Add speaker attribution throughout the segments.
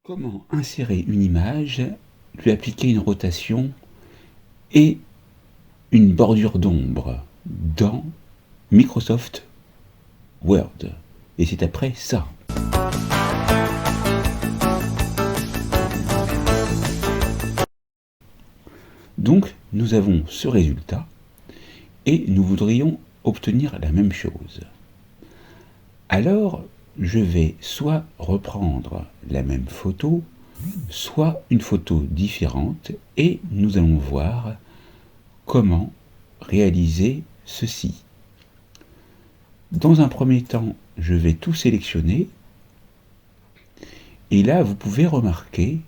Speaker 1: Comment insérer une image, lui appliquer une rotation et une bordure d'ombre dans Microsoft Word. Et c'est après ça. Donc nous avons ce résultat et nous voudrions obtenir la même chose. Alors je vais soit reprendre la même photo, soit une photo différente et nous allons voir comment réaliser ceci. Dans un premier temps, je vais tout sélectionner et là vous pouvez remarquer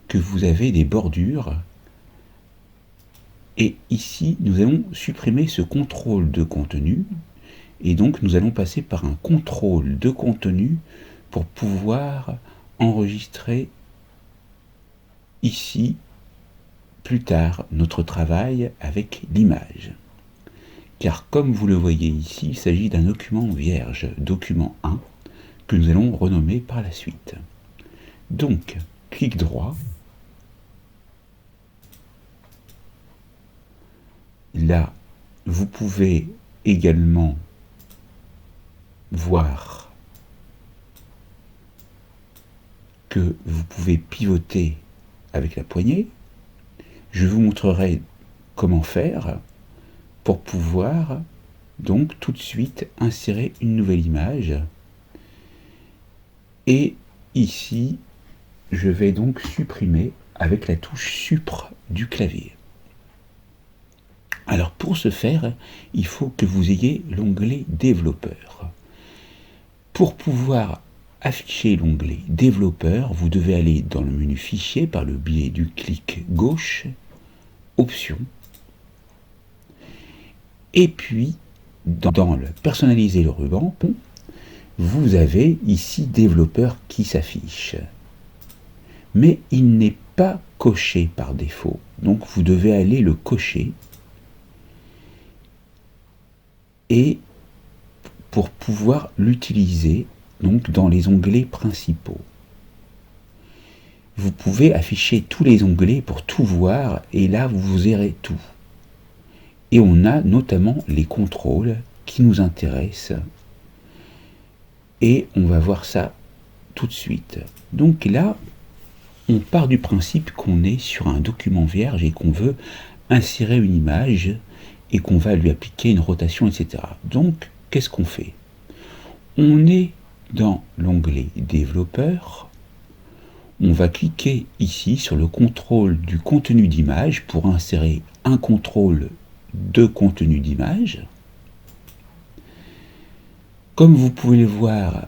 Speaker 1: que vous avez des bordures et ici nous allons supprimer ce contrôle de contenu et donc nous allons passer par un contrôle de contenu pour pouvoir enregistrer ici plus tard notre travail avec l'image. Car comme vous le voyez ici, il s'agit d'un document vierge, document 1, que nous allons renommer par la suite. Donc, clic droit. Là, vous pouvez également voir que vous pouvez pivoter avec la poignée. Je vous montrerai comment faire pour pouvoir donc tout de suite insérer une nouvelle image. Et ici, je vais donc supprimer avec la touche Supr du clavier. Alors pour ce faire, il faut que vous ayez l'onglet Développeur. Pour pouvoir afficher l'onglet Développeur, vous devez aller dans le menu Fichier par le biais du clic gauche, Options, et puis dans le Personnaliser le ruban, vous avez ici Développeur qui s'affiche. Mais il n'est pas coché par défaut, donc vous devez aller le cocher et pour pouvoir l'utiliser donc dans les onglets principaux. Vous pouvez afficher tous les onglets pour tout voir et là vous verrez tout. Et on a notamment les contrôles qui nous intéressent et on va voir ça tout de suite. Donc là, on part du principe qu'on est sur un document vierge et qu'on veut insérer une image et qu'on va lui appliquer une rotation, etc. Donc, qu'est-ce qu'on fait? On est dans l'onglet Développeur. On va cliquer ici sur le contrôle du contenu d'image pour insérer un contrôle de contenu d'image. Comme vous pouvez le voir,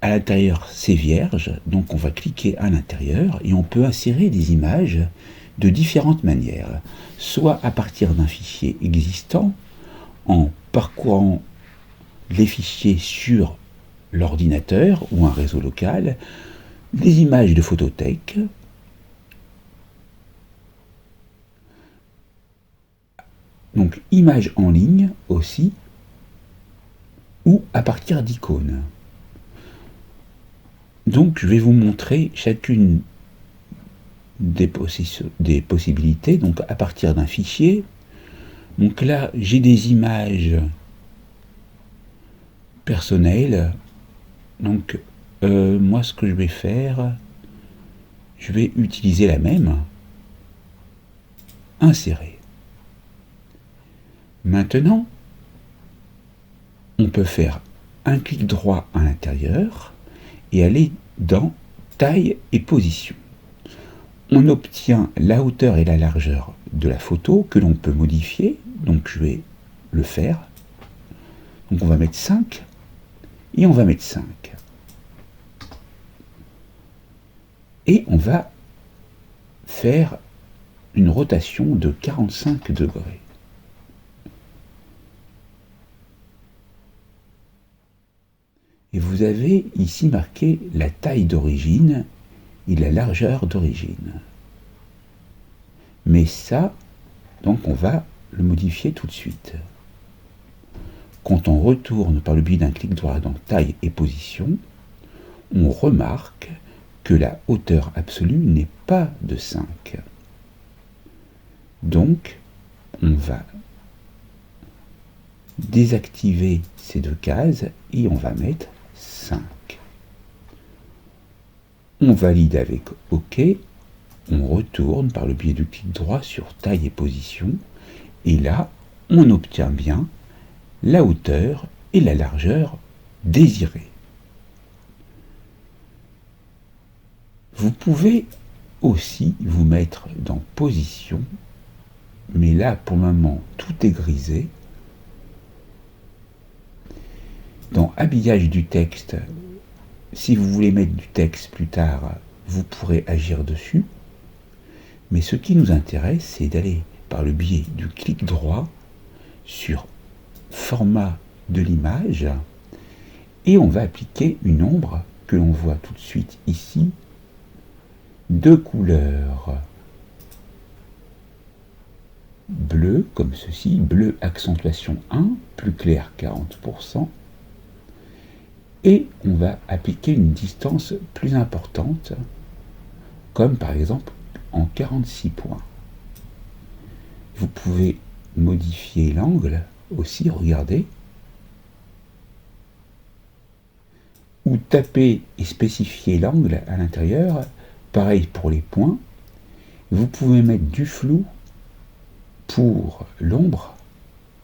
Speaker 1: à l'intérieur c'est vierge, donc on va cliquer à l'intérieur et on peut insérer des images de différentes manières, soit à partir d'un fichier existant, en parcourant les fichiers sur l'ordinateur ou un réseau local, des images de photothèque, donc images en ligne aussi, ou à partir d'icônes. Donc je vais vous montrer chacune des possibilités, donc à partir d'un fichier. Donc là j'ai des images personnelles, donc moi ce que je vais faire, je vais utiliser la même, insérer. Maintenant, on peut faire un clic droit à l'intérieur et aller dans taille et position. On obtient la hauteur et la largeur de la photo que l'on peut modifier, donc je vais le faire. Donc on va mettre 5 et on va mettre 5. Et on va faire une rotation de 45 degrés. Et vous avez ici marqué la taille d'origine et la largeur d'origine. Mais ça, donc on va le modifier tout de suite. Quand on retourne par le biais d'un clic droit dans taille et position, on remarque que la hauteur absolue n'est pas de 5. Donc, on va désactiver ces deux cases et on va mettre 5. On valide avec OK, on retourne par le biais du clic droit sur taille et position, et là, on obtient bien la hauteur et la largeur désirées. Vous pouvez aussi vous mettre dans position, mais là, pour le moment, tout est grisé. Dans habillage du texte, si vous voulez mettre du texte plus tard, vous pourrez agir dessus. Mais ce qui nous intéresse, c'est d'aller par le biais du clic droit sur format de l'image et on va appliquer une ombre que l'on voit tout de suite ici de couleur bleu comme ceci, bleu accentuation 1, plus clair 40%, et on va appliquer une distance plus importante comme par exemple en 46 points. Vous pouvez modifier l'angle aussi, regardez, ou taper et spécifier l'angle à l'intérieur, pareil pour les points. Vous pouvez mettre du flou pour l'ombre,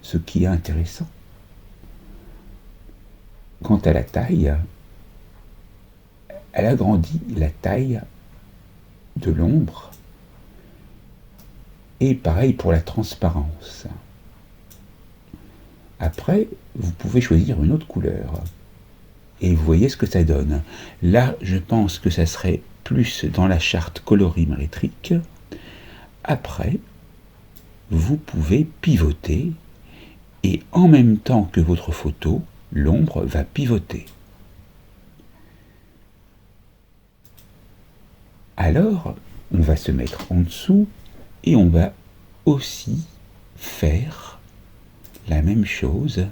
Speaker 1: ce qui est intéressant. Quant à la taille, elle agrandit la taille de l'ombre, et pareil pour la transparence. Après, vous pouvez choisir une autre couleur. Et vous voyez ce que ça donne. Là, je pense que ça serait plus dans la charte colorimétrique. Après, vous pouvez pivoter et en même temps que votre photo, l'ombre va pivoter. Alors, on va se mettre en dessous et on va aussi faire la même chose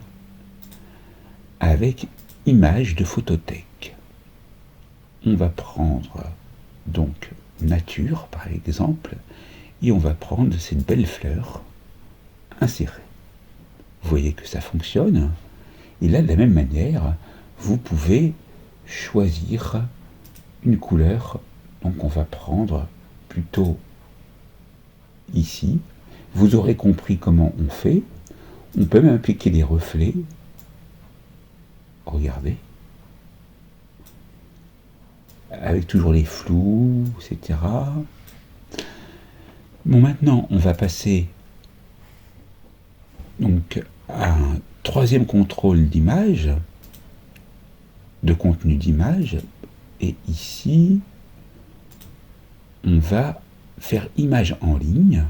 Speaker 1: avec image de photothèque. On va prendre donc nature par exemple et on va prendre cette belle fleur insérée. Vous voyez que ça fonctionne. Et là, de la même manière, vous pouvez choisir une couleur. Donc on va prendre plutôt ici. Vous aurez compris comment on fait. On peut même appliquer des reflets. Regardez. Avec toujours les flous, etc. Bon, maintenant, on va passer donc à un troisième contrôle d'image, de contenu d'image. Et ici, on va faire image en ligne.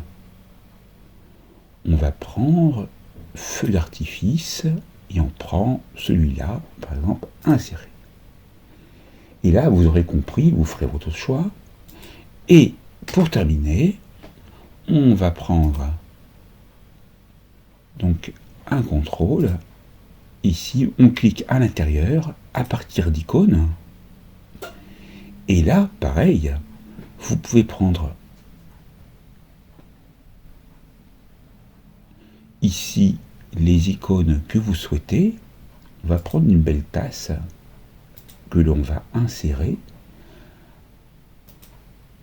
Speaker 1: On va prendre feu d'artifice et on prend celui-là, par exemple, inséré. Et là, vous aurez compris, vous ferez votre choix. Et pour terminer, on va prendre donc un contrôle. Ici, on clique à l'intérieur à partir d'icônes. Et là, pareil, vous pouvez prendre ici les icônes que vous souhaitez. On va prendre une belle tasse que l'on va insérer.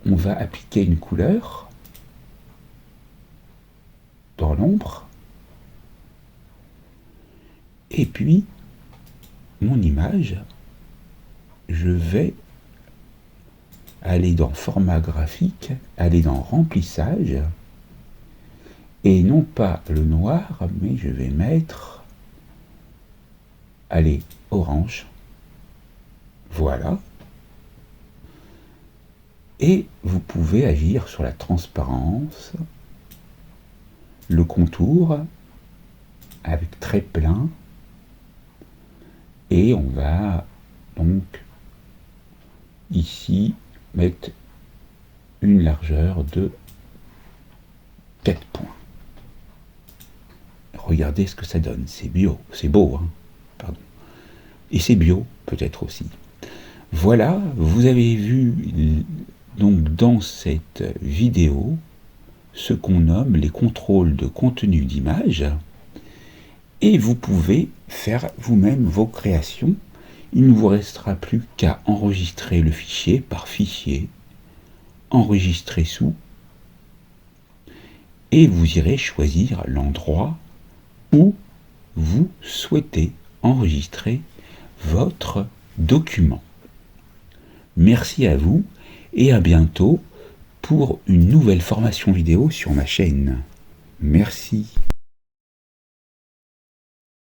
Speaker 1: On va appliquer une couleur dans l'ombre. Et puis, mon image, je vais aller dans format graphique, aller dans remplissage, et non pas le noir, mais je vais mettre, allez, orange. Voilà. Et vous pouvez agir sur la transparence, le contour, avec trait plein, et on va donc ici mettre une largeur de 4 points. Regardez ce que ça donne, c'est bio, c'est beau, hein, pardon. Et c'est bio, peut-être aussi. Voilà, vous avez vu donc dans cette vidéo ce qu'on nomme les contrôles de contenu d'image, et vous pouvez faire vous-même vos créations. Il ne vous restera plus qu'à enregistrer le fichier par fichier, enregistrer sous, et vous irez choisir l'endroit où vous souhaitez enregistrer votre document. Merci à vous et à bientôt pour une nouvelle formation vidéo sur ma chaîne. Merci.